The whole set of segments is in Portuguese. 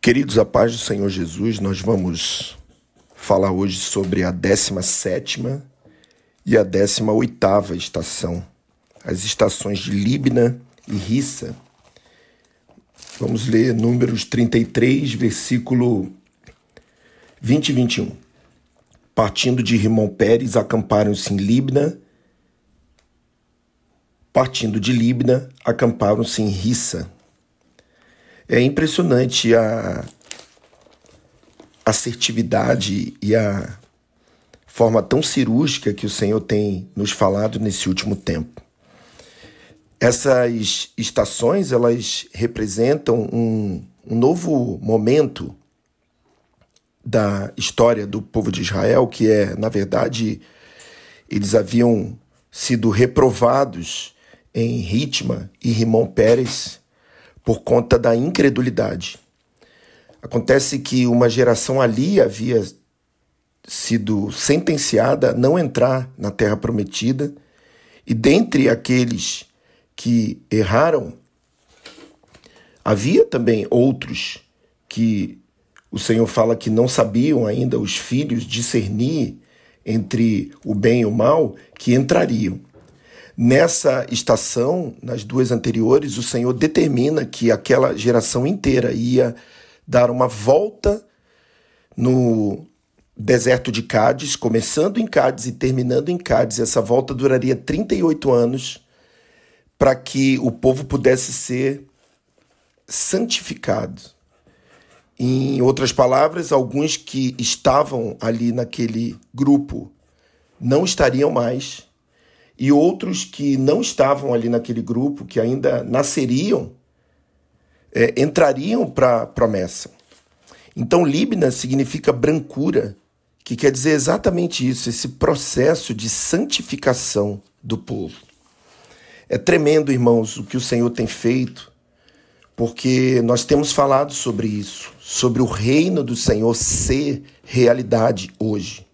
Queridos, a paz do Senhor Jesus, nós vamos falar hoje sobre a 17ª e a 18ª estação, as estações de Líbna e Rissa. Vamos ler Números 33, versículo 20 e 21. Partindo de Rimon-Pérez, acamparam-se em Líbna. Partindo de Líbna, acamparam-se em Rissa. É impressionante a assertividade e a forma tão cirúrgica que o Senhor tem nos falado nesse último tempo. Essas estações, elas representam um novo momento da história do povo de Israel, que na verdade, eles haviam sido reprovados em Ritma e Rimon-Pérez por conta da incredulidade. Acontece que uma geração ali havia sido sentenciada a não entrar na Terra Prometida, e dentre aqueles que erraram, havia também outros que o Senhor fala que não sabiam ainda, os filhos, discernir entre o bem e o mal, que entrariam. Nessa estação, nas duas anteriores, o Senhor determina que aquela geração inteira ia dar uma volta no deserto de Cádiz, começando em Cádiz e terminando em Cádiz. Essa volta duraria 38 anos para que o povo pudesse ser santificado. Em outras palavras, alguns que estavam ali naquele grupo não estariam mais, e outros que não estavam ali naquele grupo, que ainda nasceriam, entrariam para a promessa. Então, Líbna significa brancura, que quer dizer exatamente isso, esse processo de santificação do povo. É tremendo, irmãos, o que o Senhor tem feito, porque nós temos falado sobre isso, sobre o reino do Senhor ser realidade hoje.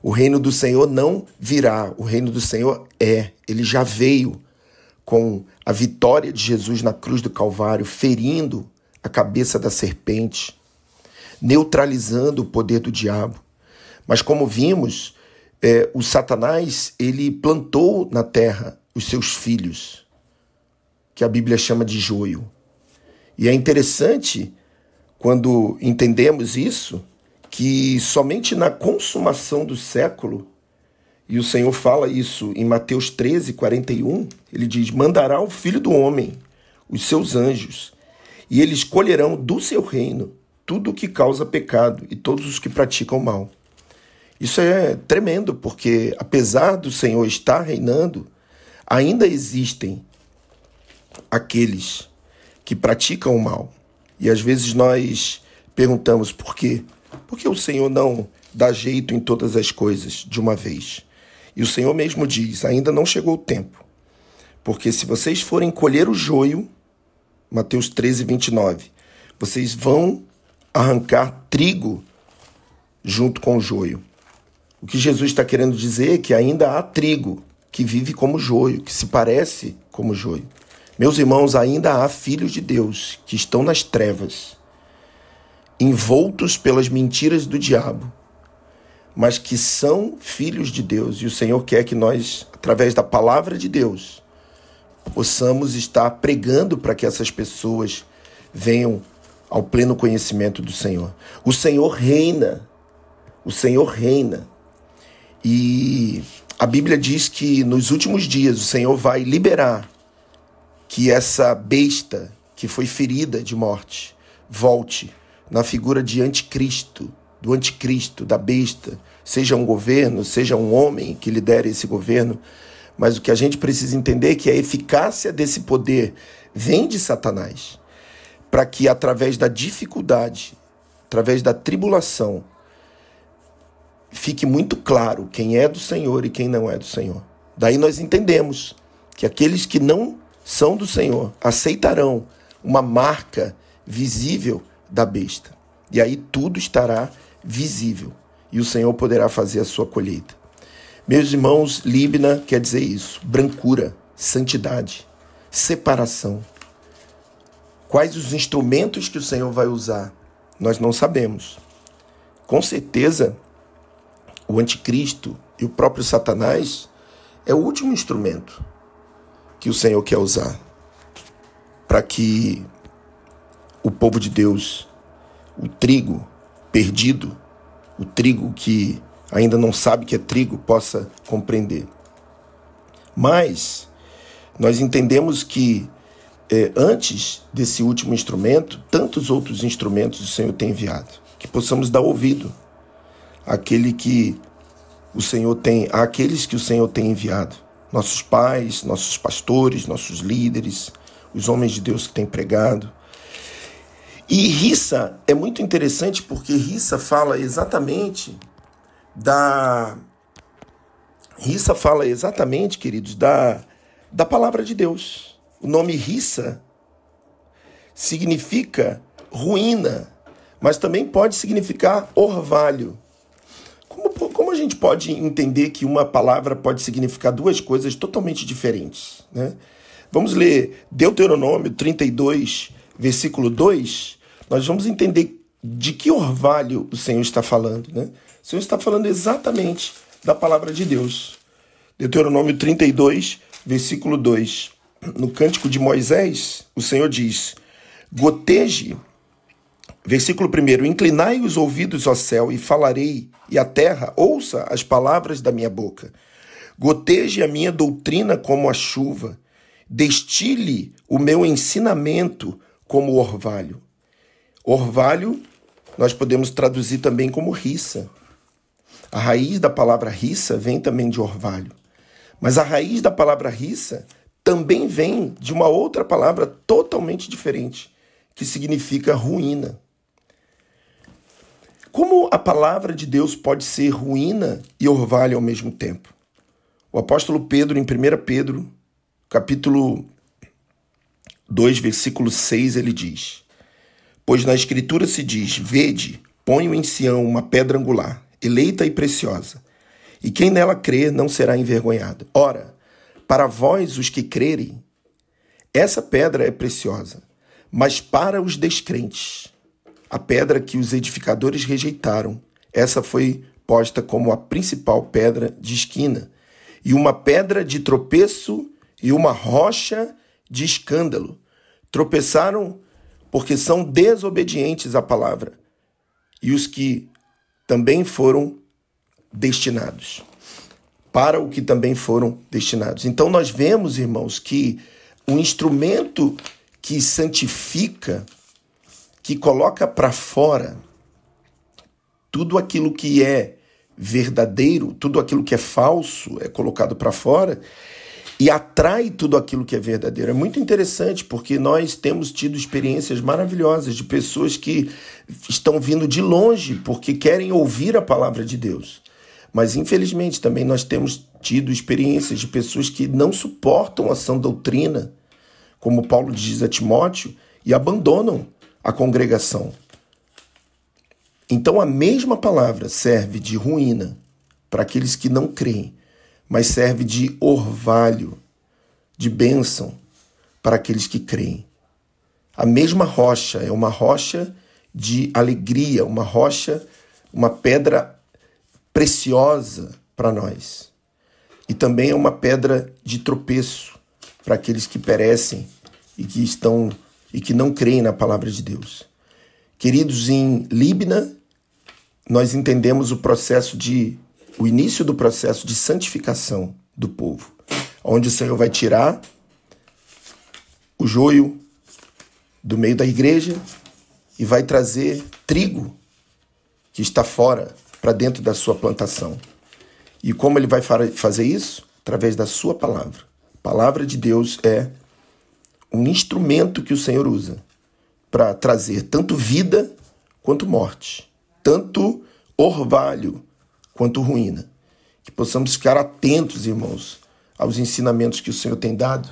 O reino do Senhor não virá, o reino do Senhor ele já veio com a vitória de Jesus na cruz do Calvário, ferindo a cabeça da serpente, neutralizando o poder do diabo. Mas como vimos, o Satanás, ele plantou na terra os seus filhos, que a Bíblia chama de joio. E é interessante, quando entendemos isso, que somente na consumação do século, e o Senhor fala isso em Mateus 13, 41, ele diz: mandará o Filho do Homem, os seus anjos, e eles colherão do seu reino tudo o que causa pecado e todos os que praticam mal. Isso é tremendo, porque apesar do Senhor estar reinando, ainda existem aqueles que praticam o mal. E às vezes nós perguntamos por quê? Por que o Senhor não dá jeito em todas as coisas de uma vez? E o Senhor mesmo diz: ainda não chegou o tempo. Porque se vocês forem colher o joio, Mateus 13, 29, vocês vão arrancar trigo junto com o joio. O que Jesus está querendo dizer é que ainda há trigo que vive como joio, que se parece como joio. Meus irmãos, ainda há filhos de Deus que estão nas trevas, envoltos pelas mentiras do diabo, mas que são filhos de Deus. E o Senhor quer que nós, através da palavra de Deus, possamos estar pregando para que essas pessoas venham ao pleno conhecimento do Senhor. O Senhor reina. O Senhor reina. E a Bíblia diz que nos últimos dias o Senhor vai liberar que essa besta que foi ferida de morte volte na figura de anticristo, do anticristo, da besta, seja um governo, seja um homem que lidere esse governo. Mas o que a gente precisa entender é que a eficácia desse poder vem de Satanás, para que através da dificuldade, através da tribulação, fique muito claro quem é do Senhor e quem não é do Senhor. Daí nós entendemos que aqueles que não são do Senhor aceitarão uma marca visível da besta. E aí tudo estará visível e o Senhor poderá fazer a sua colheita. Meus irmãos, Líbna quer dizer isso: brancura, santidade, separação. Quais os instrumentos que o Senhor vai usar? Nós não sabemos. Com certeza, o anticristo e o próprio Satanás é o último instrumento que o Senhor quer usar para que o povo de Deus, o trigo perdido, o trigo que ainda não sabe que é trigo, possa compreender. Mas nós entendemos que antes desse último instrumento, tantos outros instrumentos o Senhor tem enviado, que possamos dar ouvido àqueles que o Senhor tem enviado. Nossos pais, nossos pastores, nossos líderes, os homens de Deus que têm pregado. E Rissa é muito interessante porque Rissa fala exatamente, queridos, da palavra de Deus. O nome Rissa significa ruína, mas também pode significar orvalho. Como a gente pode entender que uma palavra pode significar duas coisas totalmente diferentes, né? Vamos ler Deuteronômio 32, versículo 2. Nós vamos entender de que orvalho o Senhor está falando, né? O Senhor está falando exatamente da palavra de Deus. Deuteronômio 32, versículo 2. No Cântico de Moisés, o Senhor diz: goteje, versículo 1, inclinai os ouvidos ao céu e falarei, e a terra ouça as palavras da minha boca. Goteje a minha doutrina como a chuva, destile o meu ensinamento como orvalho. Orvalho nós podemos traduzir também como rissa. A raiz da palavra rissa vem também de orvalho. Mas a raiz da palavra rissa também vem de uma outra palavra totalmente diferente, que significa ruína. Como a palavra de Deus pode ser ruína e orvalho ao mesmo tempo? O apóstolo Pedro, em 1 Pedro, capítulo 2, versículo 6, ele diz: pois na Escritura se diz, vede, ponho em Sião uma pedra angular, eleita e preciosa, e quem nela crer não será envergonhado. Ora, para vós os que crerem, essa pedra é preciosa, mas para os descrentes, a pedra que os edificadores rejeitaram, essa foi posta como a principal pedra de esquina, e uma pedra de tropeço e uma rocha de escândalo. Tropeçaram porque são desobedientes à palavra, e os que também foram destinados. Para o que também foram destinados. Então nós vemos, irmãos, que o instrumento que santifica, que coloca para fora tudo aquilo que é verdadeiro, tudo aquilo que é falso é colocado para fora e atrai tudo aquilo que é verdadeiro. É muito interessante porque nós temos tido experiências maravilhosas de pessoas que estão vindo de longe porque querem ouvir a palavra de Deus. Mas, infelizmente, também nós temos tido experiências de pessoas que não suportam a sã doutrina, como Paulo diz a Timóteo, e abandonam a congregação. Então, a mesma palavra serve de ruína para aqueles que não creem, mas serve de orvalho, de bênção para aqueles que creem. A mesma rocha é uma rocha de alegria, uma rocha, uma pedra preciosa para nós. E também é uma pedra de tropeço para aqueles que perecem e que não creem na palavra de Deus. Queridos, em Líbna, nós entendemos o início do processo de santificação do povo, onde o Senhor vai tirar o joio do meio da igreja e vai trazer trigo que está fora para dentro da sua plantação. E como ele vai fazer isso? Através da sua palavra. A palavra de Deus é um instrumento que o Senhor usa para trazer tanto vida quanto morte, tanto orvalho quanto ruína. Que possamos ficar atentos, irmãos, aos ensinamentos que o Senhor tem dado.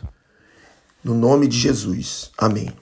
No nome de Jesus. Amém.